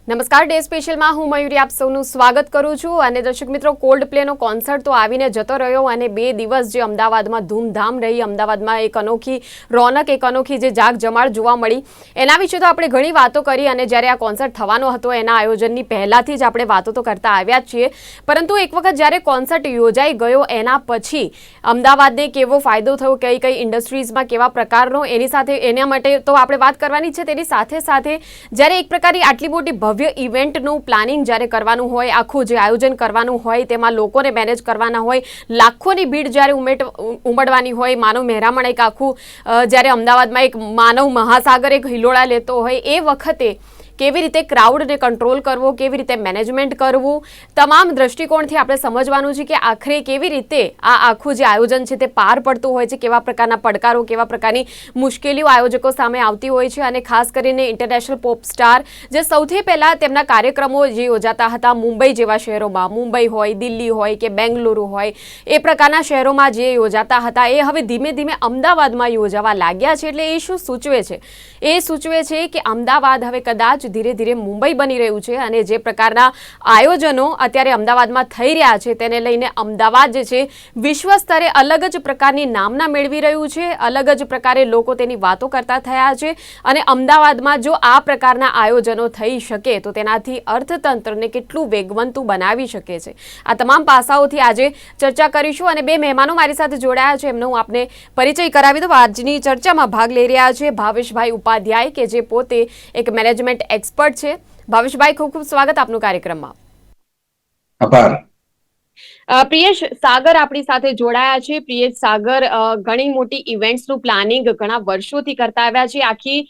નમસ્કાર, ડે સ્પેશિયલમાં હું મયુરી આપ સૌનું સ્વાગત કરું છું. અને દર્શક મિત્રો, કોલ્ડ પ્લેનો કોન્સર્ટ તો આવીને જતો રહ્યો અને 2 દિવસ જે અમદાવાદમાં ધૂમધામ રહી, અમદાવાદમાં એક અનોખી રોનક, એક અનોખી જે જાગજમાળ જોવા મળી, એના વિશે તો આપણે ઘણી વાતો કરી. અને જ્યારે આ કોન્સર્ટ થવાનો હતો એના આયોજનની પહેલાથી જ આપણે વાતો તો કરતા આવ્યા જ છીએ, પરંતુ એક વખત જ્યારે કોન્સર્ટ યોજાઈ ગયો એના પછી અમદાવાદને કેવો ફાયદો થયો, કઈ કઈ ઇન્ડસ્ટ્રીઝમાં કેવા પ્રકારનો, એના માટે તો આપણે વાત કરવાની છે. તેની સાથે સાથે જ્યારે એક પ્રકારની આટલી મોટી ભવ્ય ઇવેન્ટનું પ્લાનિંગ જ્યારે કરવાનું હોય, આખું જે આયોજન કરવાનું હોય, તેમાં લોકોને મેનેજ કરવાના હોય, લાખોની ભીડ જ્યારે ઉમડવાની હોય, માનવ મહેરામણ એક આખું જ્યારે અમદાવાદમાં એક માનવ મહાસાગર એક હિલોળા લેતો હોય, એ વખતે કેવી રીતે ક્રાઉડને કંટ્રોલ કરવો, કેવી રીતે મેનેજમેન્ટ કરવું, તમામ દ્રષ્ટિકોણથી આપણે સમજવાનું છે કે આખરે કેવી રીતે આ આખું જે આયોજન છે તે પાર પડતું હોય છે, કેવા પ્રકારના પડકારો, કેવા પ્રકારની મુશ્કેલીઓ આયોજકો સામે આવતી હોય છે. અને ખાસ કરીને ઇન્ટરનેશનલ પોપ સ્ટાર જે સૌથી પહેલાં તેમના કાર્યક્રમો જે યોજાતા હતા મુંબઈ જેવા શહેરોમાં, મુંબઈ હોય, દિલ્હી હોય કે બેંગલુરુ હોય, એ પ્રકારના શહેરોમાં જે યોજાતા હતા એ હવે ધીમે ધીમે અમદાવાદમાં યોજાવા લાગ્યા છે. એટલે એ શું સૂચવે છે? એ સૂચવે છે કે અમદાવાદ હવે કદાચ ધીરે ધીરે મુંબઈ બની રહ્યું છે. અને જે પ્રકારના આયોજનો અત્યારે અમદાવાદમાં થઈ રહ્યા છે તેને લઈને અમદાવાદ જે છે વિશ્વ સ્તરે અલગ જ પ્રકારની નામના મેળવી રહ્યું છે, અલગ જ પ્રકારે લોકો તેની વાતો કરતા થયા છે. અને અમદાવાદમાં જો આ પ્રકારના આયોજનો થઈ શકે તો તેનાથી અર્થતંત્રને કેટલું વેગવંતું બનાવી શકે છે, આ તમામ પાસાઓથી આજે ચર્ચા કરીશું. અને 2 મહેમાનો મારી સાથે જોડાયા છે, એમનો હું આપને પરિચય કરાવી દઉં. આજની ચર્ચામાં ભાગ લઈ રહ્યા છે ભાવેશભાઈ ઉપાધ્યાય, કે જે પોતે એક મેનેજમેન્ટ એક્સપર્ટ છે. ભાવેશભાઈ, ખૂબ ખૂબ સ્વાગત આપનું કાર્યક્રમમાં. આભાર. પ્રિયેશ સાગર આપણી સાથે જોડાયા છે. પ્રિયેશ સાગર ઘણી મોટી ઇવેન્ટ્સનું પ્લાનિંગ ઘણા વર્ષોથી કરતા આવ્યા છે. આખી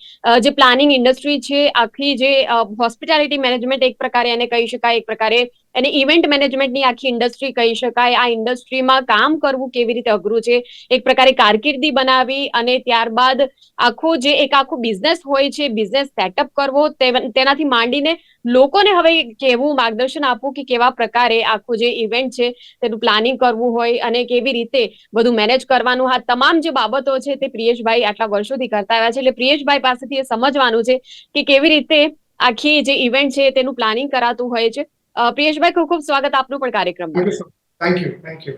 જે પ્લાનિંગ ઇન્ડસ્ટ્રી છે, આખી જે હોસ્પિટાલિટી મેનેજમેન્ટ એક પ્રકારે એને કહી શકાય, એક પ્રકારે એને ઇવેન્ટ મેનેજમેન્ટની આખી ઇન્ડસ્ટ્રી કહી શકાય. આ ઇન્ડસ્ટ્રીમાં કામ કરવું કેવી રીતે અઘરું છે, એક પ્રકારે કારકિર્દી બનાવી અને ત્યારબાદ આખું જે એક આખું બિઝનેસ હોય છે, બિઝનેસ સેટઅપ કરવો, તેનાથી માંડીને લોકોને હવે કેવું માર્ગદર્શન આપવું કે કેવા પ્રકારે આખું જે ઇવેન્ટ છે તેનું પ્લાનિંગ કરવું હોય અને કેવી રીતે બધું મેનેજ કરવાનું, આ તમામ જે બાબતો છે તે પ્રિયેશભાઈ આટલા વર્ષોથી કરતા આવ્યા છે. એટલે પ્રિયેશભાઈ પાસેથી એ સમજવાનું છે કે કેવી રીતે આખી જે ઇવેન્ટ છે તેનું પ્લાનિંગ કરાતું હોય છે. પ્રિયેશભાઈ, ખૂબ ખૂબ સ્વાગત આપનું પણ કાર્યક્રમમાં. Thank you.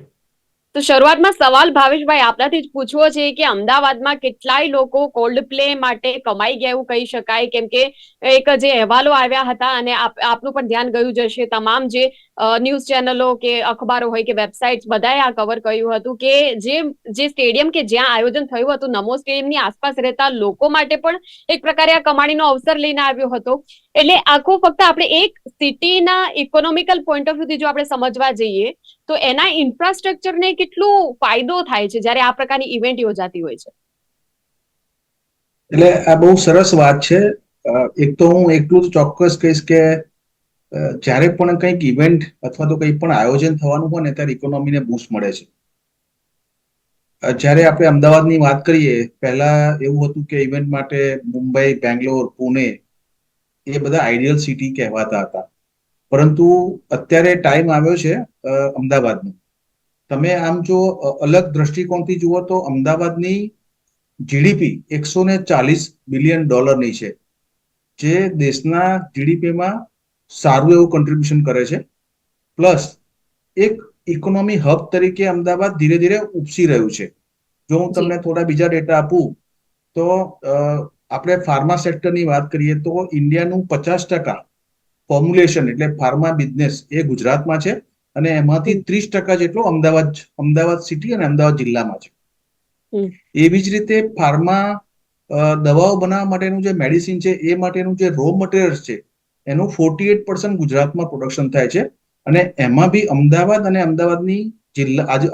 તો શરૂઆતમાં સવાલ ભાવેશભાઈ આપનાથી જ પૂછવો છે કે અમદાવાદમાં કેટલાય લોકો કોલ્ડ પ્લે માટે કમાઈ ગયા એવું કહી શકાય, કેમ કે એક જે અહેવાલો આવ્યા હતા અને આપનું પણ ધ્યાન ગયું જશે, તમામ જે ન્યૂઝ ચેનલો કે અખબારો હોય કે વેબસાઇટ્સ બધાએ આ કવર કર્યું હતું કે જે સ્ટેડિયમ કે જ્યાં આયોજન થયું હતું, નમો સ્ટેડિયમની આસપાસ રહેતા લોકો માટે પણ એક પ્રકારે આ કમાણીનો અવસર લઈને આવ્યો હતો. એટલે આખું ફક્ત આપણે એક સિટીના ઇકોનોમિકલ પોઈન્ટ ઓફ વ્યૂથી જો આપણે સમજવા જઈએ તો એના ઇન્ફ્રાસ્ટ્રક્ચરને કેટલું ફાયદો થાય છે જ્યારે આ પ્રકારની ઇવેન્ટ યોજાતી હોય છે? એટલે આ બહુ સરસ વાત છે. એક તો હું એટલું જ ચોક્કસ કહીશ કે જ્યારે પણ કંઈક ઇવેન્ટ અથવા તો કંઈ પણ આયોજન થવાનું હોય ને ત્યારે ઇકોનોમીને બૂસ્ટ મળે છે. જ્યારે આપણે અમદાવાદની વાત કરીએ, પહેલા એવું હતું કે ઇવેન્ટ માટે મુંબઈ, બેંગ્લોર, પુણે એ બધા આઈડિયલ સિટી કહેવાતા હતા. પરંતુ અત્યારે ટાઈમ આવ્યો છે અમદાવાદનો. તમે આમ જો અલગ દ્રષ્ટિકોણથી જુઓ તો અમદાવાદની જીડીપી $140 બિલિયન છે, જે દેશના જીડીપીમાં સારું એવું કોન્ટ્રીબ્યુશન કરે છે. પ્લસ એક ઇકોનોમી હબ તરીકે અમદાવાદ ધીરે ધીરે ઉપસી રહ્યું છે. જો હું તમને થોડા બીજા ડેટા આપું તો આપણે ફાર્મા સેક્ટરની વાત કરીએ તો ઇન્ડિયાનું 50% ફોર્મ્યુલેશન એટલે ફાર્મા બિઝનેસ એ ગુજરાતમાં છે અને એમાંથી 30% જેટલો અમદાવાદ સિટી અને અમદાવાદ જિલ્લામાં છે. એવી જ રીતે ફાર્મા દવાઓ બનાવવા માટેનું જે મેડિસિન છે એ માટેનું જે રો મટીરિયલ્સ છે એનું 48% ગુજરાતમાં પ્રોડક્શન થાય છે. અને એમાં બી અમદાવાદ અને અમદાવાદની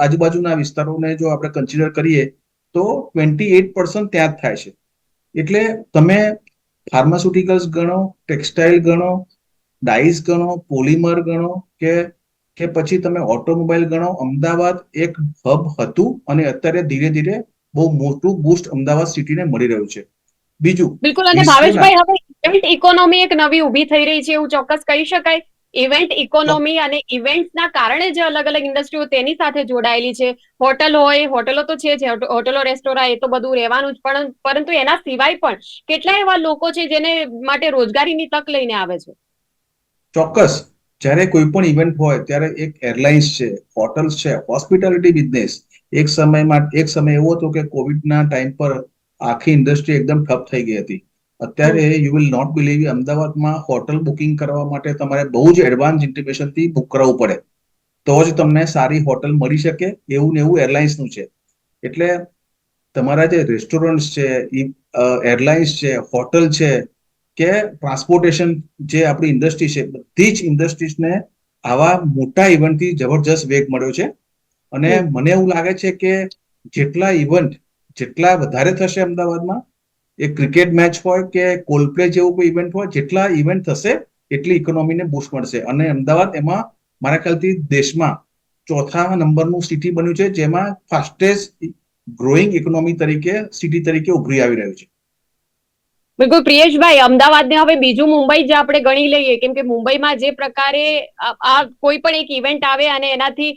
આજુબાજુના વિસ્તારોને જો આપણે કન્સિડર કરીએ તો 28% ત્યાં જ થાય છે. એટલે તમે ફાર્માસ્યુટિકલ્સ ગણો, ટેક્સટાઇલ ગણો, ડાઈસ ગણો, પોલિમર ગણો કે પછી તમે ઓટોમોબાઈલ ગણો, અમદાવાદ એક હબ હતું અને અત્યારે ધીરે ધીરે બહુ મોટું બૂસ્ટ અમદાવાદ સિટીને મળી રહ્યું છે. બીજું, બિલકુલ. અને ભાવેશભાઈ, હવે ઇવેન્ટ ઇકોનોમી એક નવી ઊભી થઈ રહી છે એવું ચોક્કસ કહી શકાય. ઇવેન્ટ ઇકોનોમી અને ઇવેન્ટ્સના કારણે જે અલગ અલગ ઇન્ડસ્ટ્રીઓ તેની સાથે જોડાયેલી છે. હોટલ હોય, હોટલો તો છે જ, હોટલો રેસ્ટોરાં એ તો બધું રહેવાનું જ, પરંતુ એના સિવાય પણ કેટલા એવા લોકો છે જેને માટે રોજગારીની તક લઈને આવે છે. ચોક્કસ. જ્યારે કોઈ પણ ઇવેન્ટ હોય ત્યારે એક એરલાઇન્સ છે, હોટલ્સ છે, હોસ્પિટાલિટી બિઝનેસ એક સમય એવો હતો કે કોવિડના ટાઈમ પર આખી ઇન્ડસ્ટ્રી એકદમ ઠપ થઈ ગઈ હતી. અત્યારે યુ વિલ નોટ બિલીવ, અમદાવાદમાં હોટલ બુકિંગ કરવા માટે તમારે બહુ જ એડવાન્સ ઇન્ટિમેશનથી બુક કરાવવું પડે, તો જ તમને સારી હોટલ મળી શકે. એવું ને એવું એરલાઇન્સનું છે. એટલે તમારા જે રેસ્ટોરન્ટ છે, એરલાઇન્સ છે, હોટલ છે કે ટ્રાન્સપોર્ટેશન, જે આપણી ઇન્ડસ્ટ્રી છે, બધી જ ઇન્ડસ્ટ્રીઝને આવા મોટા ઇવેન્ટથી જબરજસ્ત વેગ મળ્યો છે. અને મને એવું લાગે છે કે જેટલા વધારે થશે અમદાવાદમાં, એ ક્રિકેટ મેચ હોય કે કોલ્ડપ્લે જેવું કોઈ ઇવેન્ટ હોય, જેટલા ઇવેન્ટ થશે એટલી ઇકોનોમીને બૂસ્ટ મળશે. અને અમદાવાદ એમાં મારા ખ્યાલથી દેશમાં ચોથા નંબરનું સિટી બન્યું છે, જેમાં ફાસ્ટેસ્ટ ગ્રોઈંગ ઇકોનોમી તરીકે સિટી તરીકે ઉભરી આવી રહ્યું છે. બિલકુલ પ્રિયેશભાઈ, અમદાવાદને હવે બીજું મુંબઈ જે આપણે ગણી લઈએ, કેમ કે મુંબઈમાં જે પ્રકારે આ કોઈ પણ એક ઇવેન્ટ આવે અને એનાથી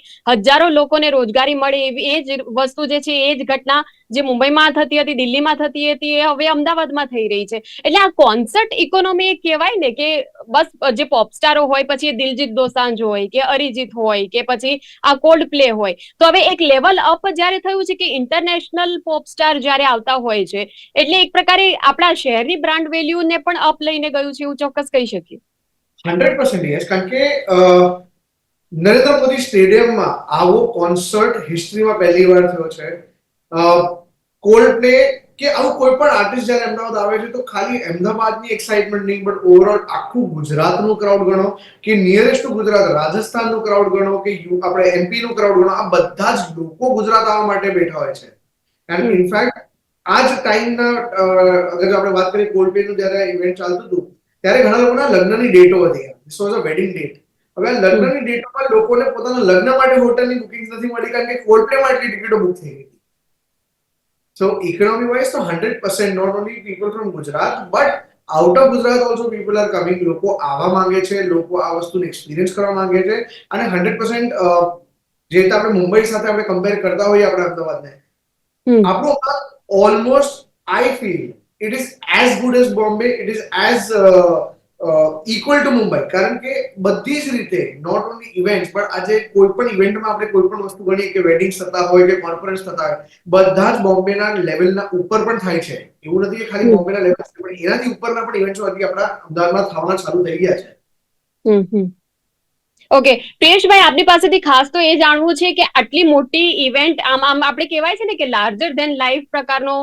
હજારો લોકોને રોજગારી મળે, એ જ વસ્તુ જે છે, એ જ ઘટના જે મુંબઈમાં થતી હતી, દિલ્હીમાં થતી હતી, એ હવે અમદાવાદમાં થઈ રહી છે. એટલે આ કોન્સર્ટ ઇકોનોમી એ કહેવાય ને કે બસ જે પોપસ્ટારો હોય, પછી એ દિલજીત દોસાંજ હોય કે અરિજીત હોય કે પછી આ કોલ્ડ પ્લે હોય, તો હવે એક લેવલ અપ જ્યારે થયું છે કે ઇન્ટરનેશનલ પોપસ્ટાર જ્યારે આવતા હોય છે, એટલે એક પ્રકારે આપણા શહેરની બ્રાન્ડ વેલ્યુને પણ અપ લઈને ગયું છે, એવું ચોક્કસ કહી શકીએ. 100% યસ. કારણ કે નરેન્દ્ર મોદી સ્ટેડિયમમાં આવો કોન્સર્ટ હિસ્ટ્રીમાં પહેલી વાર થયો છે. કોલ્ડ પ્લે કે આવું કોઈ પણ આર્ટિસ્ટ જ્યારે અમદાવાદ આવે છે, તો ખાલી અમદાવાદની એક્સાઇટમેન્ટ નહીં, બટ ઓવરઓલ આખું ગુજરાતનું ક્રાઉડ ગણો કે નિયરેસ્ટ ટુ ગુજરાત રાજસ્થાનનું ક્રાઉડ ગણો કે આપણે એમપીનું ક્રાઉડ ગણો, આ બધા જ લોકો ગુજરાત આવવા માટે બેઠા હોય છે. કારણ કે ઇનફેક્ટ આ જ ટાઈમના અગર આપણે વાત કરીએ કોલ્ડ પ્લેનું જ્યારે ઇવેન્ટ ચાલતું હતું, ત્યારે ઘણા લોકોના લગ્નની ડેટો હતી. This was a wedding date. હવે લગ્નની ડેટોમાં લોકોને પોતાના લગ્ન માટે હોટલની બુકિંગ નથી મળી, કારણ કે કોલ્ડ પ્લે માટે ટિકિટો બુક થઈ ગઈ. સો ઇકોનોમી વાઇઝ તો 100% not only people from Gujarat but out of Gujarat also people are coming. લોકો આવવા માંગે છે, લોકો આ વસ્તુને એક્સપિરિયન્સ કરવા માંગે છે. અને 100% જે રીતે આપણે મુંબઈ સાથે આપણે કમ્પેર કરતા હોઈએ આપણે અમદાવાદને, આપણું almost I feel it is as good as Bombay, it is as equal to Mumbai. કારણ કે બધી જ રીતે નોટ ઓનલી ઇવેન્ટ્સ પણ આજે કોઈ પણ ઇવેન્ટમાં આપણે કોઈ પણ વસ્તુ ગણીએ કે વેડિંગ્સ થતા હોય કે કોન્ફરન્સ થતા હોય, બધા જ બોમ્બેના લેવલના ઉપર પણ થાય છે. એવું નથી કે ખાલી બોમ્બેના લેવલ, પણ એનાથી ઉપરના પણ ઇવેન્ટ્સ હજી આપણા અમદાવાદમાં થવાના ચાલુ થઈ ગયા છે. ઓકે પ્રિયેશભાઈ, આપની પાસેથી ખાસ તો એ જાણવું છે કે આટલી મોટી ઇવેન્ટ, આમ આપણે કહેવાય છે ને કે લાર્જર ધેન લાઈફ પ્રકારનો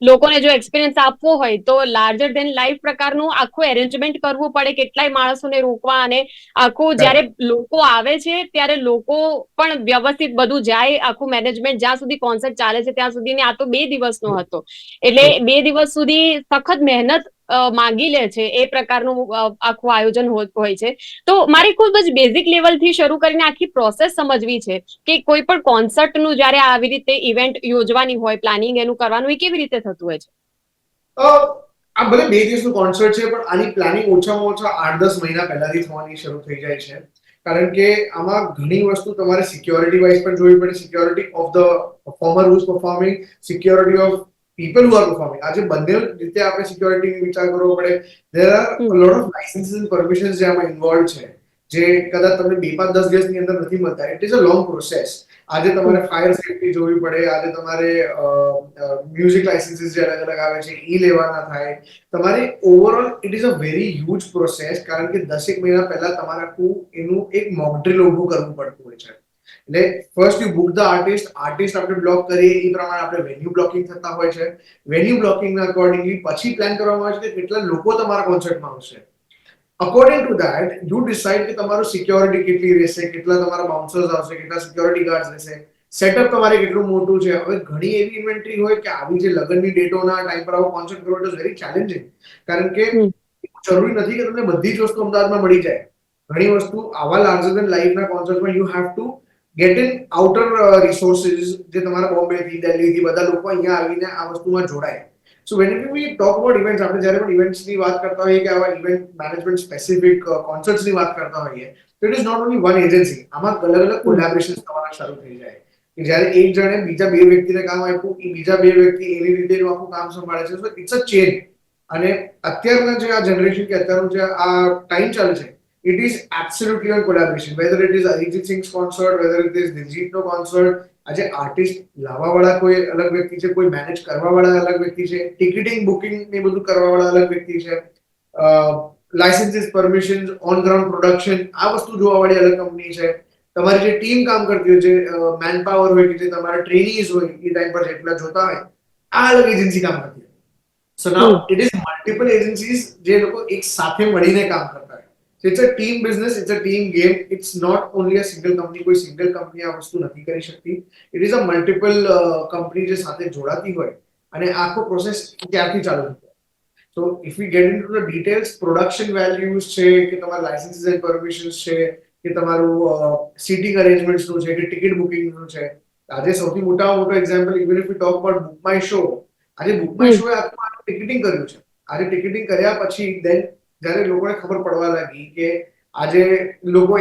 લોકોને જો એક્સપિરિયન્સ આપવો હોય, તો લાર્જર ધેન લાઈફ પ્રકારનું આખું એરેન્જમેન્ટ કરવું પડે, કેટલાય માણસોને રોકવા, અને આખું જ્યારે લોકો આવે છે ત્યારે લોકો પણ વ્યવસ્થિત બધું જાય, આખું મેનેજમેન્ટ જ્યાં સુધી કોન્સર્ટ ચાલે છે ત્યાં સુધી. આ તો 2 દિવસનો હતો, એટલે 2 દિવસ સુધી સખત મહેનત માંગી લે છે, એ પ્રકારનું આખું આયોજન હોય છે. તો મારી ખૂબ જ બેઝિક લેવલથી શરૂ કરીને આખી પ્રોસેસ સમજવી છે કે કોઈ પણ કોન્સર્ટનું જ્યારે આવી રીતે ઇવેન્ટ યોજવાની હોય, પ્લાનિંગ એનું કરવાનું, એ કેવી રીતે થતું હોય છે? આ ભલે 2 દિવસનું કોન્સર્ટ છે, પણ આની પ્લાનિંગ ઓછામાં ઓછા 8-10 મહિના પહેલાથી થવાની શરૂ થઈ જાય છે. કારણ કે આમાં ઘણી વસ્તુ તમારે સિક્યોરિટી વાઇઝ પણ જોવી પડે. Security of the performer who is performing, security of people who are performing. આજે બંને રીતે આપણે સિક્યોરિટી વિચાર કરવો પડે. There are a lot of licences and permissions જે આમાં ઇન્વોલ્વ છે, જે કદાચ તમને 2-5-10 દિવસની અંદર નથી મળતા. It is a long process. આજે તમારે ફાયર સેફટી જોવી પડે, આજે તમારે મ્યુઝિક લાઇસન્સીસ જે અલગ અલગ આવે છે એ લેવાના થાય. તમારે overall it is a very huge process. કારણ કે 10 મહિના પહેલા તમારે આખું એનું એક મોક ડ્રિલ ઊભું કરવું પડતું હોય છે. એટલે first you book the artist આપણે બ્લોક કરીએ, એ પ્રમાણે આપણે વેન્યુ બ્લોકિંગ થતા હોય છે. વેન્યુ બ્લોકિંગના અકોર્ડિંગલી પછી પ્લાન કરવામાં આવે છે કે કેટલા લોકો તમારા કોન્સર્ટમાં આવશે. According to that you decide કે તમારું સિક્યોરિટી કેટલી રહેશે, કેટલા તમારા બાઉન્સર્સ આવશે, કેટલા સિક્યોરિટી ગાર્ડ્સ રહેશે, સેટઅપ તમારે કેટલું મોટું છે. હવે ઘણી એવી ઇન્વેન્ટરી હોય કે આવી જે લગ્નની ડેટોના ટાઈમ પર આવો કોન્સર્ટ કરવો ઇટ ઇઝ વેરી ચેલેન્જિંગ. કારણ કે જરૂરી નથી કે તમને બધી જ વસ્તુ અમદાવાદમાં મળી જાય. ઘણી વસ્તુ આવા લાર્જર ધેન લાઈફના કોન્સર્ટમાં you have to get in outer resources, જે તમારા બોમ્બેથી, દિલ્હીથી બધા લોકો અહીંયા આવીને આ વસ્તુમાં જોડાય. સો whenever we talk about events, આપણે જ્યારે પણ ઇવેન્ટ્સની વાત કરતા હોઈએ કે આવા ઇવેન્ટ મેનેજમેન્ટ સ્પેસિફિક કોન્સર્ટ્સની વાત કરતા હોઈએ, તો it is not only one agency. આમાં અલગ અલગ કોલેબોરેશન્સ થવાના શરૂ થઈ જાય. કે જ્યારે એક જણે બીજા 2 વ્યક્તિને કામ આપ્યું, એ બીજા 2 વ્યક્તિ એવી રીતે આખું કામ સંભાળે છે. So it's a chain. અને અત્યારના જે આ જનરેશન કે અત્યારનું જે આ ટાઈમ ચાલે છે, It is absolutely on collaboration. Whether it is Arijit Singh's concert, whether it is Diljitનો concert, આજે આર્ટિસ્ટ લાવવાવાળા કોઈ અલગ વ્યક્તિ છે, કોઈ મેનેજ કરવાવાળા અલગ વ્યક્તિ છે, ટિકિટિંગ બુકિંગ ને બધું કરવાવાળા અલગ વ્યક્તિ છે, લાઇસન્સીસ, પરમિશન્સ, ઓન ગ્રાઉન્ડ પ્રોડક્શન, આ વસ્તુ જોવાવાળી અલગ કંપની છે. તમારી જે ટીમ કામ કરતી હોય, જે મેન પાવર હોય, કે જે તમારા ટ્રેનીઝ હોય, એ ટાઈમ પર જેટલા જોતા હોય, આ અલગ એજન્સી કામ કરતી હોય. સો નાઉ ઇટ ઇઝ મલ્ટિપલ એજન્સીઝ જે લોકો એક સાથે મળીને કામ કરતા હોય. So it's a team business, it's a team game. It's not only a single company. કોઈ સિંગલ કંપની આ વસ્તુ નથી કરી શકતી. It is a multiple company જે સાથે જોડાતી હોય અને આખો પ્રોસેસ ત્યારથી ચાલુ થતો હોય. So if we get into the details, production values છે, કે તમારા licenses and permissions છે, કે તમારું seating arrangements નું છે, કે ટિકિટ બુકિંગ નું છે. આજે સૌથી મોટામાં મોટો example, even if we talk about book my show, આજે book my show એ આખું ટિકિટિંગ કર્યું છે. આજે ટિકિટિંગ કર્યા પછી then જ્યારે લોકોને ખબર પડવા લાગી કે આજે લોકો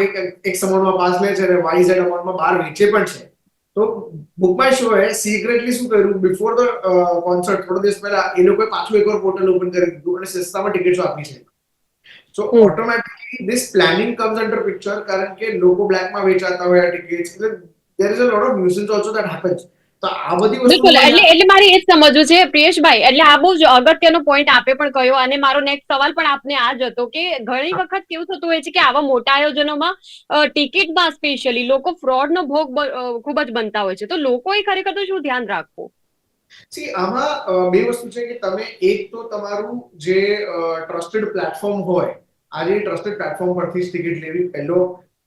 એક સમયમાં પાસ લે છે અને YZ અમાઉન્ટમાં બહાર વેચે પણ છે, તો બુક માય શોએ સિક્રેટલી શું કર્યું, બિફોર ધ કોન્સર્ટ થોડા દિવસ પહેલા એ લોકોએ પાછું એકવાર પોર્ટલ ઓપન કરી દીધું અને સસ્તામાં ટિકિટ્સ આપી છે. So automatically this planning comes under picture, કારણ કે લોકો બ્લેકમાં વેચાતા હોય આ ટિકિટ્સ, એટલે there is a lot of nuisance also that happens. તો આ બધી બિલકુલ, વસ્તુ એટલે મારે એ જ સમજવું છે પ્રિયેશભાઈ, એટલે આ બહુ જ અગત્યનો પોઈન્ટ આપે પણ કહ્યો, અને મારો નેક્સ્ટ સવાલ પણ આપને આ જ હતો કે ઘણી વખત કેવું થતું હોય છે કે આવા મોટા આયોજનોમાં ટિકિટમાં સ્પેશિયલી લોકો ફ્રોડનો ભોગ ખૂબ જ બનતા હોય છે, તો લોકોએ ખરેખર તો શું ધ્યાન રાખવું? સી આમાં બે વસ્તુ છે કે તમે એક તો તમારું જે ટ્રસ્ટેડ પ્લેટફોર્મ હોય, આજે ટ્રસ્ટેડ પ્લેટફોર્મ પરથી જ ટિકિટ લેવી પહેલો.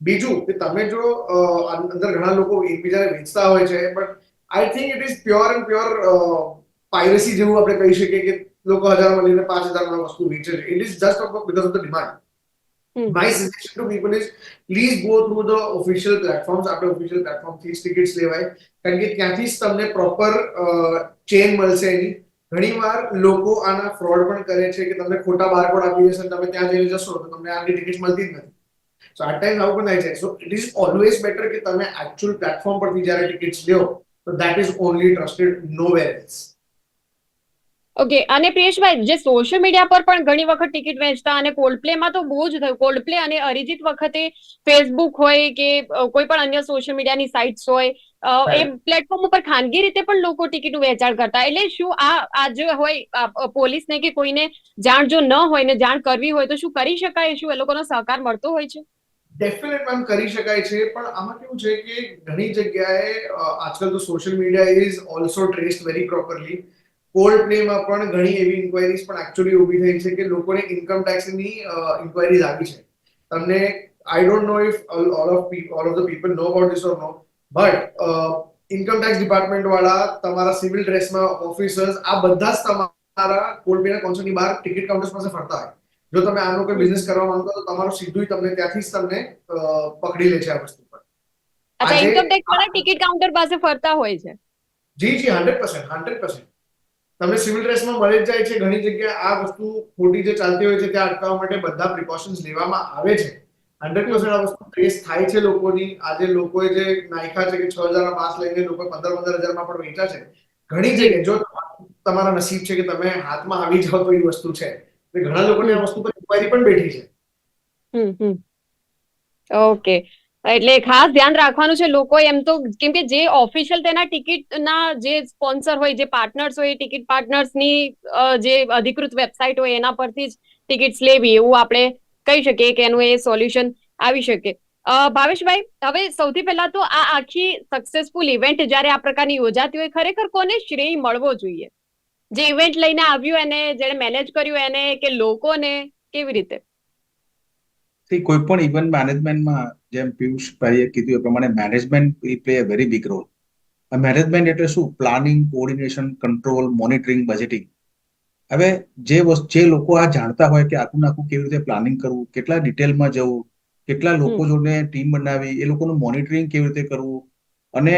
બીજું કે તમે જો અંદર ઘણા લોકો એકબીજાને વેચતા હોય છે, but I think it is pure and pure piracy જેવું આપણે કહી શકીએ કે લોકો 1000માં લઈને 5000માં વસ્તુ વેચે છે. It is just because of the demand. My suggestion to people is please go through the official platforms. આપણે official platform થી ટિકિટ્સ લેવાય, કારણ કે ત્યાંથી જ તમને પ્રોપર ચેન મળશે એની. ઘણીવાર લોકો આના ફ્રોડ પણ કરે છે કે તમને ખોટા બારકોડ આપી દેશે અને તમે ત્યાં જઈને જશો તો તમને આની ટિકિટ્સ મળતી જ નથી. સો આ ટાઈમ આવું પણ થાય છે. So it is always better કે તમે એકચ્યુઅલ પ્લેટફોર્મ પરથી જ્યારે ટિકિટ્સ લ્યો તો that is only trusted, nowhere else. Okay, અને પિયુષભાઈ, જે સોશિયલ મીડિયા પર પણ ઘણી વખત ટિકિટ વેચતા, અને કોલ્ડપ્લેમાં તો બહુ જ થયું, કોલ્ડપ્લે અને અરિજીત વખતે ફેસબુક હોય કે કોઈ પણ અન્ય સોશિયલ મીડિયાની સાઇટ્સ હોય, એ પ્લેટફોર્મ ઉપર ખાનગી રીતે પણ લોકો ટિકિટનું વેચાણ કરતા. એટલે શું આ જે હોય પોલીસને કે કોઈને જાણ જો ન હોય ને જાણ કરવી હોય તો શું કરી શકાય? શું એ લોકોનો સહકાર મળતો હોય છે? ડેફિનેટ મેમ કરી શકાય છે, પણ આમાં કેવું છે કે ઘણી જગ્યાએ આજકાલ તો social media is also traced very properly. કોલ્ડ પ્લેમાં પણ ઘણી એવી ઇન્ક્વાયરીઝ પણ એકચ્યુઅલી ઊભી થઈ છે કે લોકોને ઇન્કમ ટેક્સની ઇન્ક્વાયરીઝ આવી છે. તમને I don't know if all of the people know about this or no, but income tax department વાળા, તમારા સિવિલ ડ્રેસમાં ઓફિસર્સ, આ બધા જ તમારા કોલ્ડ પ્લેના કોન્સર્ટની બહાર ટિકિટ કાઉન્ટર્સ પાસે ફરતા હોય. જો તમે આનો કોઈ બિઝનેસ કરવા માંગો તો તમારું સીધું તમને ત્યાંથી જ તમને પકડી લે છે આ વસ્તુ પર. અચ્છા, ઇન્કમ ટેક્સ વાળા ટિકિટ કાઉન્ટર પાસે ફરતા હોય છે? જી 100%. તમને સિવિલ ડ્રેસમાં મળી જ જાય છે. ઘણી જગ્યાએ આ વસ્તુ ખોટી જે ચાલતી હોય છે ત્યાં અટકાવવા માટે બધા પ્રિકોશન્સ લેવામાં આવે છે. 100% આ વસ્તુ ટ્રેસ થાય છે લોકોની. આજે લોકોએ જે નાખ્યા છે કે 6000 પાસ લઈને લોકો 15,000 પણ વેચ્યા છે. ઘણી જગ્યાએ જો તમારા નસીબ છે કે તમે હાથમાં આવી જાવ તો એ વસ્તુ છે. ઘણા લોકોને આ વસ્તુ પર ઇન્ક્વાયરી પણ બેઠી છે. ઓકે, એટલે ખાસ ધ્યાન રાખવાનું છે લોકોએ, એમ તો કેમ કે જે ઓફિશિયલ તેના ટિકિટના જે સ્પોન્સર હોય, જે પાર્ટનર્સ હોય, ટિકિટ પાર્ટનર્સની જે અધિકૃત વેબસાઇટ હોય એના પરથી જ ટિકિટ્સ લેવી, એવું આપણે કહી શકીએ કે એનું એ સોલ્યુશન આવી શકે. ભાવેશભાઈ, હવે સૌથી પહેલા તો આ આખી સક્સેસફુલ ઇવેન્ટ જ્યારે આ પ્રકારની યોજાતી હોય, ખરેખર કોને શ્રેય મળવો જોઈએ? જે ઇવેન્ટ લઈને આવ્યું એને, જેને મેનેજ કર્યું એને, કે લોકોને? કેવી રીતે? કોઈ પણ ઇવેન્ટ મેનેજમેન્ટમાં જેમ પિયુષભાઈએ કીધું એ પ્રમાણે management play a very big role. Management એટલે શું? Planning, coordination, control, monitoring, budgeting. હવે જે લોકો આ જાણતા હોય કે આખું કેવી રીતે પ્લાનિંગ કરવું, કેટલા ડિટેલમાં જવું, કેટલા લોકો જોડે ટીમ બનાવી, એ લોકોનું મોનિટરિંગ કેવી રીતે કરવું, અને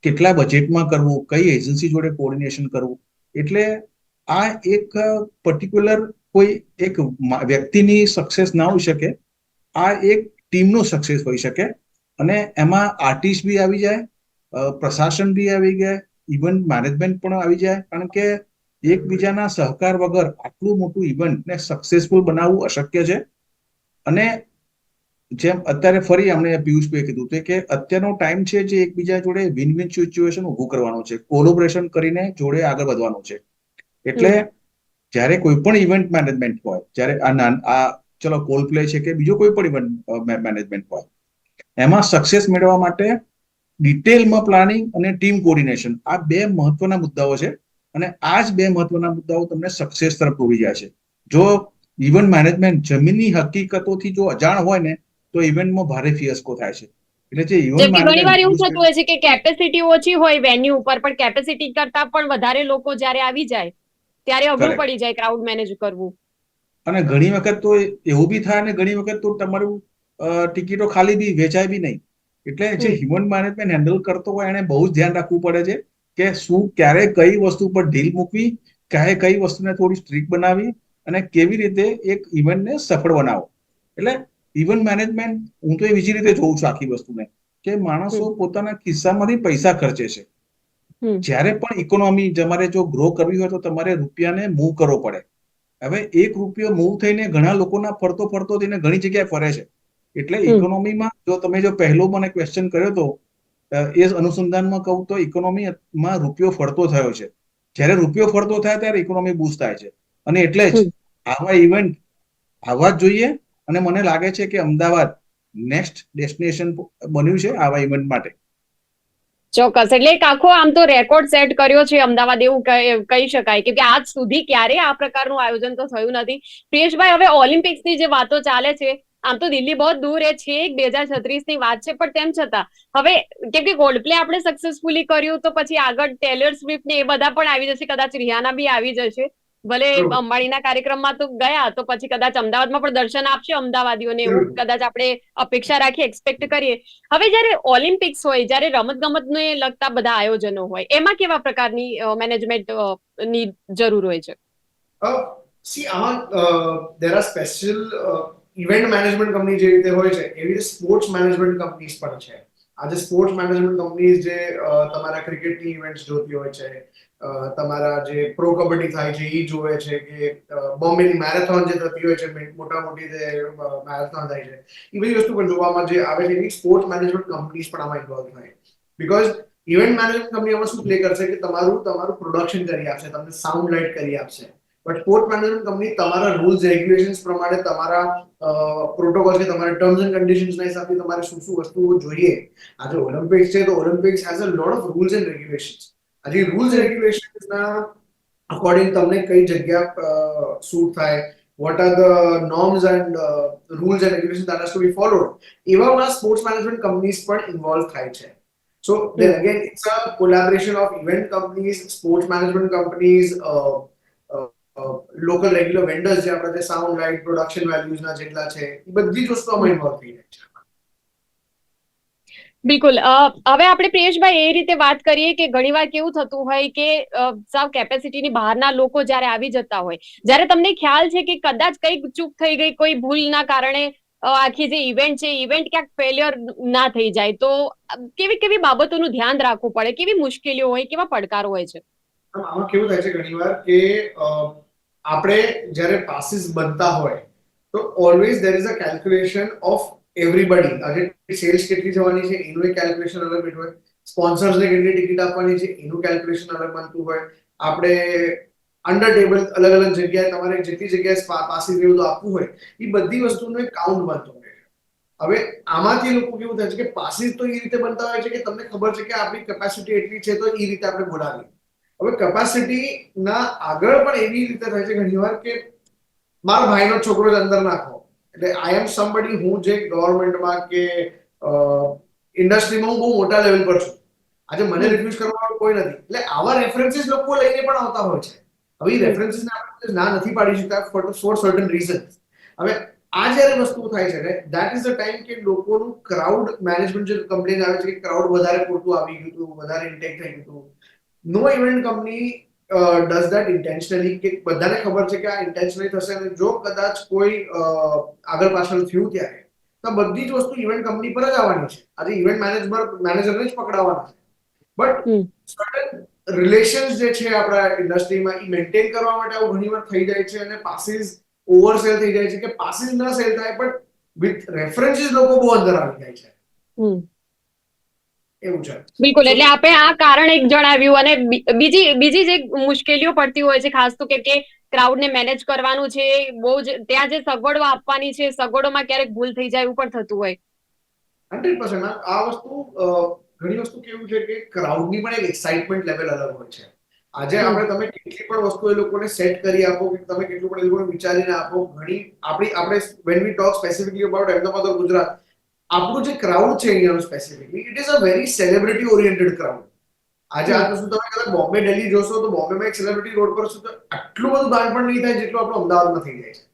કેટલા બજેટમાં કરવું, કઈ એજન્સી જોડે કોઓર્ડિનેશન કરવું. એટલે આ એક પર્ટિક્યુલર કોઈ એક વ્યક્તિની સક્સેસ ના હોઈ શકે, આ એક ટીમનો સક્સેસ હોઈ શકે. અને એમાં આર્ટિસ્ટ બી આવી જાય, પ્રશાસન બી આવી જાય, ઇવેન્ટ મેનેજમેન્ટ પણ આવી જાય, કારણ કે એકબીજાના સહકાર વગર આટલું મોટું ઇવેન્ટને સક્સેસફુલ બનાવવું અશક્ય છે. અને જેમ અત્યારે ફરી અમને પિયુષભાઈ કીધું તે કે અત્યારનો ટાઈમ છે જે એકબીજા જોડે વિન વિન સિચ્યુએશન ઊભું કરવાનું છે, કોલોબરેશન કરીને જોડે આગળ વધવાનું છે. એટલે જ્યારે કોઈ પણ ઇવેન્ટ મેનેજમેન્ટ હોય, જ્યારે આ ચલો કોલ પ્લે છે કે બીજો કોઈ પણ ઇવેન્ટ મેનેજમેન્ટ હોય, એમાં સક્સેસ મેળવવા માટે ડિટેલમાં પ્લાનિંગ અને ટીમ કોર્ડિનેશન આ બે મહત્વના મુદ્દાઓ છે. અને આ જ બે મહત્વના મુદ્દાઓ તમને સક્સેસ તરફ દોરી જાય છે. જો ઇવેન્ટ મેનેજમેન્ટ જમીનની હકીકતોથી જો અજાણ હોય ને તો ઇવેન્ટમાં ભારે ફિયસ્કો થાય છે. એટલે જે ઇવેન્ટ જેમ કે ઘણી વાર એવું થતું મેનેજમેન્ટ હોય છે કે કેપેસિટી ઓછી હોય વેન્યુ ઉપર, પણ કેપેસિટી કરતા પણ વધારે લોકો જ્યારે આવી જાય ત્યારે અઘરું પડી જાય ક્રાઉડ મેનેજ કરવું. અને ઘણી વખત તો એવું બી થાય ને ઘણી વખત તો તમારું ટિકિટો ખાલી બી વેચાય બી નહીં. એટલે જે ઇવેન્ટ મેનેજમેન્ટ હેન્ડલ કરતો હોય એને બહુ જ ધ્યાન રાખવું પડે છે કે શું ક્યારે કઈ વસ્તુ પર ઢીલ મૂકવી, ક્યારે કઈ વસ્તુને થોડી સ્ટ્રિક્ટ બનાવી અને કેવી રીતે એક ઇવેન્ટને સફળ બનાવો. એટલે ઇવેન્ટ મેનેજમેન્ટ હું તો એ બીજી રીતે જોઉં છું આખી વસ્તુને કે માણસો પોતાના ખિસ્સામાંથી પૈસા ખર્ચે છે. જ્યારે પણ ઇકોનોમી તમારે જો ગ્રો કરવી હોય તો તમારે રૂપિયાને મૂવ કરવો પડે. હવે એક રૂપિયો મૂવ થઈને ઘણા લોકોના ફરતો ફરતો થઈને ઘણી જગ્યાએ ફરે છે. એટલે ઇકોનોમીમાં જો તમે જો પહેલો મને ક્વેશ્ચન કર્યો તો એ અનુસંધાનમાં કહું તો ઇકોનોમીમાં રૂપિયો ફરતો થયો છે. જ્યારે રૂપિયો ફરતો થાય ત્યારે ઇકોનોમી બૂસ્ટ થાય છે. અને એટલે જ આવા ઇવેન્ટ આવવા જ જોઈએ. અને મને લાગે છે કે અમદાવાદ નેક્સ્ટ ડેસ્ટિનેશન બન્યું છે આવા ઇવેન્ટ માટે. ચોક્કસ. એટલે એક આખો આમ તો રેકોર્ડ સેટ કર્યો છે અમદાવાદ, એવું કહી શકાય કે આજ સુધી ક્યારે આ પ્રકારનું આયોજન તો થયું નથી. પ્રિયેશભાઈ, હવે ઓલિમ્પિક્સની જે વાતો ચાલે છે, આમ તો દિલ્હી બહુ દૂર છે, 2036 ની વાત છે, પણ તેમ છતાં હવે કેમ કે ગોલ્ડ પ્લે આપણે સક્સેસફુલી કર્યું તો પછી આગળ ટેલર સ્વિફ્ટ ને એ બધા પણ આવી જશે, કદાચ રિહાના બી આવી જશે. ભલે અંબાણીના કાર્યક્રમમાં તો ગયા, તો પછી કદાચ અમદાવાદમાં પણ દર્શન આપશે અમદાવાદીઓને, એવું કદાચ આપણે અપેક્ષા રાખીએ, એક્સપેક્ટ કરીએ. હવે જ્યારે ઓલિમ્પિક્સ હોય, જ્યારે રમતગમતને લગતા બધા આયોજનો હોય, એમાં કેવા પ્રકારની મેનેજમેન્ટ ની જરૂર હોય છે? આમાં there are special event management company જે રીતે હોય છે એવી રીતે સ્પોર્ટ્સ મેનેજમેન્ટ કંપનીઝ પણ છે. આજે સ્પોર્ટ્સ મેનેજમેન્ટ કંપનીઝ જે તમારા ક્રિકેટની ઇવેન્ટ્સ જોતી હોય છે, તમારા જે પ્રો કબડ્ડી થાય છે એ જોવે છે, કે બોમ્બેની મેરેથોન જે થતી હોય છે, મોટા મોટી જે મેરેથોન થાય છે, એ બધી વસ્તુ પણ જોવામાં જે આવે છે, એની સ્પોર્ટ્સ મેનેજમેન્ટ કંપનીઝ પણ આમાં ઇન્વોલ્વ થાય. બીકોઝ ઇવેન્ટ મેનેજમેન્ટ કંપની આમાં શું પ્લે કરશે કે તમારું પ્રોડક્શન કરી આપશે, તમને સાઉન્ડ લાઇટ કરી આપશે. બટ સ્પોર્ટ મેનેજમેન્ટ કંપની તમારા રૂલ્સ રેગ્યુલેશન્સ પ્રમાણે, તમારા પ્રોટોકોલ છે, તમારા ટર્મ્સ એન્ડ કન્ડિશન્સના હિસાબથી તમારે શું શું વસ્તુઓ જોઈએ. આજે ઓલિમ્પિક્સ છે તો Olympics has a lot of rules and regulations. આજે રૂલ્સ રેગ્યુલેશન્સના અકોર્ડિંગ તમને કઈ જગ્યા સૂટ થાય, what are the norms and rules and regulations that has to be followed, એવામાં સ્પોર્ટ્સ મેનેજમેન્ટ કંપનીઝ પણ ઇન્વોલ્વ થાય છે. So then again, it's a collaboration of event companies, sports management companies, local regular vendors જે આપણા જે sound light production values ના જેટલા છે, એ બધી જ વસ્તુઓમાં ઇન્વોલ્વ થઈ જાય છે. બિલકુલ. હવે આપણે પ્રિયેશભાઈ એ રીતે વાત કરીએ કે ઘણીવાર કેવું થતું હોય કે સાવ કેપેસિટીની બહારના લોકો જ્યારે આવી જતા હોય, જ્યારે તમને ખ્યાલ છે કે કદાચ કંઈક ચૂક થઈ ગઈ, કોઈ ભૂલના કારણે આખી જે ઇવેન્ટ છે, ઇવેન્ટ ક્યાંક ફેલિયર ના થઈ જાય, તો કેવી કેવી બાબતોનું ધ્યાન રાખવું પડે, કેવી મુશ્કેલીઓ હોય, કેવા પડકારો હોય છે? આમાં કેવું થાય છે ઘણીવાર કે આપણે જ્યારે પાસીસ બનતા હોય તો always there is a calculation of everybody. આજે સેલ્સ કેટલી જવાની છે એનું એક કેલ્ક્યુલેશન અલગ બેઠું હોય, સ્પોન્સર્સને કેટલી ટિકિટ આપવાની છે એનું કેલ્ક્યુલેશન અલગ બનતું હોય, આપણે અંડર ટેબલ અલગ અલગ જગ્યાએ તમારે જેટલી જગ્યાએ પાસીસ જેવું તો આપવું હોય, એ બધી વસ્તુનું એક કાઉન્ટ બનતું હોય. હવે આમાંથી લોકો કેવું થાય છે કે પાસીસ તો એ રીતે બનતા હોય છે કે તમને ખબર છે કે આપણી કેપેસિટી એટલી છે તો એ રીતે આપણે બોલાવીએ. હવે કેપેસિટી ના આગળ પણ એવી રીતે થાય છે ઘણીવાર કે મારા ભાઈનો છોકરો જ અંદર નાખો, એટલે આઈ એમ સમબડી, હું જે ગવર્મેન્ટમાં કે ઇન્ડસ્ટ્રીમાં હું બહુ મોટા લેવલ પર છું, આજે મને રિફ્યુઝ કરવાનો કોઈ નથી. એટલે આવા રેફરન્સીસ લોકો લઈને પણ આવતા હોય છે. હવે એ રેફરન્સીસને આપણે ના નથી પાડી શકતા ફોર સર્ટન રીઝન્સ. હવે આ જ્યારે વસ્તુ થાય છે ને, ધેટ ઇઝ ધ ટાઈમ કે લોકોનું ક્રાઉડ મેનેજમેન્ટ જે કમ્પ્લેન આવે છે કે ક્રાઉડ વધારે પૂરતું આવી ગયું હતું, વધારે ઇન્ટેક થઈ ગયું હતું. No event company does that intentionally, કે બધાને ખબર છે કે આ ઇન્ટેન્શનલી થશે અને જો કદાચ કોઈ આગળ પાછળ થયું ત્યારે તો બધી જ વસ્તુ ઇવેન્ટ કંપની પર જ આવવાની છે. આજે ઇવેન્ટ મેનેજરને જ પકડાવવાના છે. બટ સર્ટન રિલેશન્સ જે છે આપણા ઇન્ડસ્ટ્રીમાં એ મેન્ટેન કરવા માટે આવું ઘણીવાર થઈ જાય છે અને પાસીસ ઓવર સેલ થઈ જાય છે કે પાસીસ ના સેલ થાય, બટ વિથ રેફરન્સીસ લોકો બહુ અંદર આવી જાય છે, હમ એવું છે. બિલકુલ, So, એટલે આપે આ કારણ એક જણાવ્યું અને બીજી જે મુશ્કેલીઓ પડતી હોય છે ખાસ તો કે ક્રાઉડને મેનેજ કરવાનું છે, બહુ જ ત્યાં જે સગવડો આપવાની છે, સગવડોમાં ક્યારેક ભૂલ થઈ જાય એવું પણ થતું હોય. 100% આ વસ્તુ ઘણી વસ્તુ કેવું છે કે ક્રાઉડની પણ એક એક્સાઇટમેન્ટ લેવલ અલગ હોય છે. આજે તમે કેટલી પણ વસ્તુ એ લોકોને સેટ કરી આપો કે તમે કેટલું પણ એ લોકોને વિચારીને આપો, ઘણી આપણે when we talk specifically about Ahmedabad or Gujarat, આપણું જે ક્રાઉડ છે અહીંયાનું specifically it is a very celebrity oriented crowd. આજે આ વસ્તુ તમે કદાચ બોમ્બે દિલ્હી જોશો તો બોમ્બેમાં એક સેલિબ્રિટી રોડ પર તો આટલું બધું દાન પણ નહીં થાય જેટલું આપણું અમદાવાદમાં થઈ જાય છે.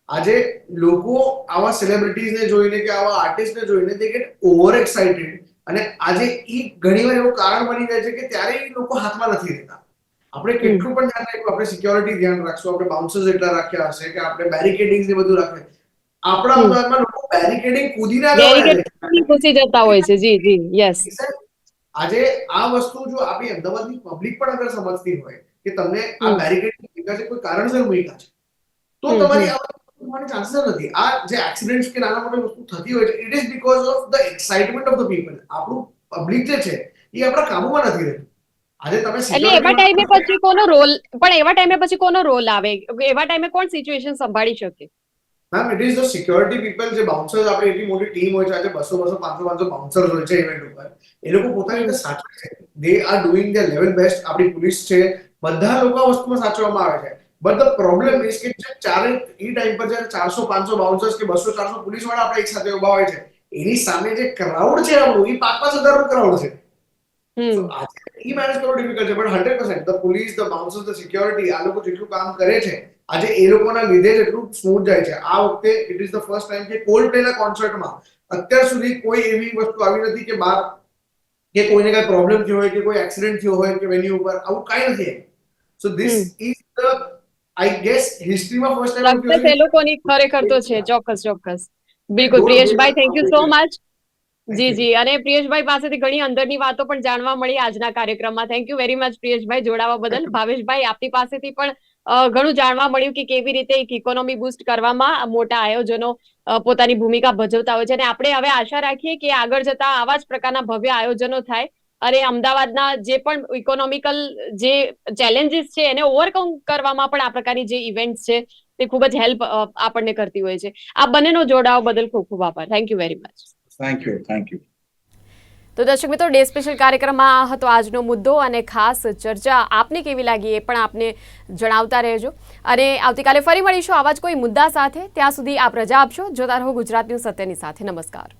આજે લોકો આવા સેલિબ્રિટીઝને જોઈને કે આવા આર્ટિસ્ટને જોઈને દે ગેટ ઓવર એક્સાઇટેડ, અને આજે ઈ ઘણીવાર એવું કારણ બની જાય છે કે ત્યારે એ લોકો હાથમાં નથી રહેતા. આપણે કેટલું પણ ધ્યાન રાખ્યું, આપણે સિક્યોરિટી ધ્યાન રાખશું, આપણે બાઉન્સર્સ એટલા રાખ્યા હશે કે આપણે બેરિકેડિંગ ને બધું રાખ્યું, આપણા અમદાવાદમાં લોકો બેરિકેડિંગ કૂદીને આગળ વયા જાય છે. ઘૂસી જતા હોય છે. જી યસ. આજે આ વસ્તુ જો આપણી અમદાવાદની પબ્લિક પણ અગર સમજતી હોય કે તમને આ બેરિકેડિંગ મૂક્યા છે કોઈ કારણસર મૂક્યા છે, તો તમારી આ થવાની ચાન્સીસ નથી. આ જે એક્સિડન્ટ્સ કે નાના મોટી વસ્તુ થતી હોય છે, it is because of the excitement of the people. આપણું પબ્લિક જે છે એ આપણા કાબુમાં નથી રહેતું. આજે તમે એટલે એવા ટાઈમે પછી કોનો રોલ પણ એવા ટાઈમે પછી કોનો રોલ આવે, એવા ટાઈમે કોણ સિચ્યુએશન સંભાળી શકે? Ma'am it is the security people. જે બાઉન્સર્સ, આપણી એટલી મોટી ટીમ હોય છે, આજે 200 500 બાઉન્સર્સ હોય છે ઇવેન્ટ ઉપર, એ લોકો પોતાની રીતે સાચવે છે. They are doing there level best. આપણી પોલીસ છે, બધા લોકો આ વસ્તુમાં સાચવવામાં આવે છે. બટ ધ પ્રોબ્લેમ ઇઝ કે ચારે ઈ ટાઈમ પર જ્યારે 400 500 બાઉન્સર્સ કે 200 400 પોલીસ વાળા આપણે એક સાથે ઉભા હોય છે, એની સામે જે ક્રાઉડ છે આપણું, એ 5,000 નું ક્રાઉડ છે. So આજે ઈ મેનેજ કરવું ડિફિકલ્ટ છે. But 100% the police, the bouncers, the security, આ લોકો જેટલું કામ કરે છે આજે એ લોકોના લીધે જ એટલું સ્મૂથ જાય છે. આ વખતે it is the first time કે કોલ્ડ પ્લેના કોન્સર્ટમાં અત્યાર સુધી કોઈ એવી વસ્તુ આવી નથી કે બહાર કે કોઈને કઈ પ્રોબ્લેમ થયો હોય કે કોઈ એક્સિડન્ટ થયો હોય કે વેન્યુ ઉપર, આવું કાંઈ નથી. So this is the, I guess, હિસ્ટ્રીમાં ફર્સ્ટ ટાઈમ સક્સેસ એ લોકોની ખરેખર તો છે. ચોક્કસ. બિલકુલ પ્રિયેશભાઈ, થેન્ક યુ સો મચ. જી, અને પ્રિયેશભાઈ પાસેથી ઘણી અંદરની વાતો પણ જાણવા મળી આજના કાર્યક્રમમાં. થેન્ક યુ વેરી મચ પ્રિયેશભાઈ જોડાવા બદલ. ભાવેશભાઈ, આપની પાસેથી પણ ઘણું જાણવા મળ્યું કે કેવી રીતે એક ઇકોનોમી બૂસ્ટ કરવામાં મોટા આયોજનો પોતાની ભૂમિકા ભજવતા હોય છે, અને આપણે હવે આશા રાખીએ કે આગળ જતા આવા જ પ્રકારના ભવ્ય આયોજનો થાય અને અમદાવાદના જે પણ ઇકોનોમિકલ જે ચેલેન્જીસ છે એને ઓવરકમ કરવામાં પણ આ પ્રકારની જે ઇવેન્ટ્સ છે તે ખૂબ જ હેલ્પ આપણને કરતી હોય છે. આ બંનેનો જોડાવા બદલ ખૂબ ખૂબ આભાર. Thank you very much. Thank you. તો દર્શક મિત્રો, ડે સ્પેશિયલ કાર્યક્રમમાં આ હતો આજનો મુદ્દો અને ખાસ ચર્ચા આપને કેવી લાગી એ પણ આપને જણાવતા રહેજો. અને આવતીકાલે ફરી મળીશું આવા જ કોઈ મુદ્દા સાથે. ત્યાં સુધી આપ રજા આપશો. જોતા રહો ગુજરાત ન્યૂઝ સત્યની સાથે. નમસ્કાર.